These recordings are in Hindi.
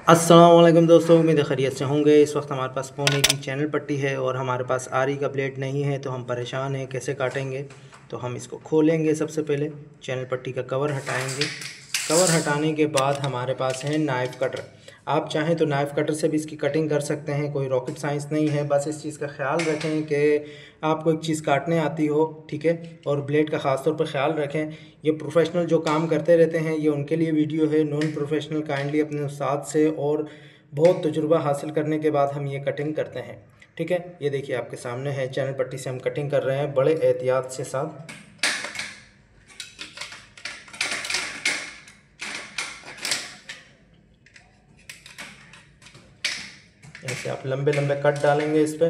अस्सलाम वालेकुम दोस्तों, उम्मीद है खैरियत से होंगे। इस वक्त हमारे पास पौने की चैनल पट्टी है और हमारे पास आरी का ब्लेड नहीं है, तो हम परेशान हैं कैसे काटेंगे। तो हम इसको खोलेंगे। सबसे पहले चैनल पट्टी का कवर हटाएंगे। कवर हटाने के बाद हमारे पास है नाइफ़ कटर। आप चाहें तो नाइफ़ कटर से भी इसकी कटिंग कर सकते हैं, कोई रॉकेट साइंस नहीं है। बस इस चीज़ का ख्याल रखें कि आपको एक चीज़ काटने आती हो, ठीक है। और ब्लेड का ख़ास तौर पर ख्याल रखें। ये प्रोफेशनल जो काम करते रहते हैं, ये उनके लिए वीडियो है। नॉन प्रोफेशनल काइंडली अपने उस्ताद से और बहुत तजुर्बा हासिल करने के बाद हम ये कटिंग करते हैं, ठीक है। ये देखिए आपके सामने है, चैनल पट्टी से हम कटिंग कर रहे हैं बड़े एहतियात से साथ। ऐसे आप लंबे लंबे कट डालेंगे इस पर।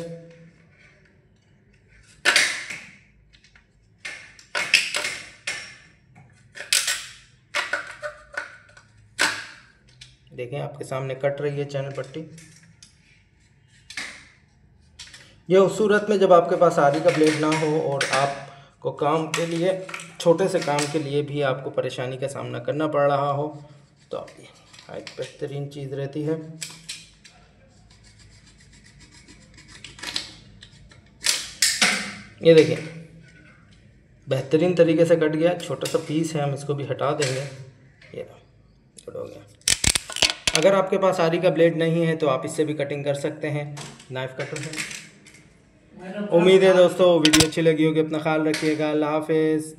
देखें आपके सामने कट रही है चैनल पट्टी। ये उस सूरत में जब आपके पास आरी का ब्लेड ना हो और आपको काम के लिए, छोटे से काम के लिए भी आपको परेशानी का सामना करना पड़ रहा हो, तो एक बेहतरीन चीज़ रहती है। ये देखिए बेहतरीन तरीके से कट गया। छोटा सा पीस है, हम इसको भी हटा देंगे। ये कट हो गया। अगर आपके पास आरी का ब्लेड नहीं है तो आप इससे भी कटिंग कर सकते हैं नाइफ़ कटर से। उम्मीद है दोस्तों वीडियो अच्छी लगी होगी। अपना ख्याल रखिएगा। अल्लाह हाफिज़।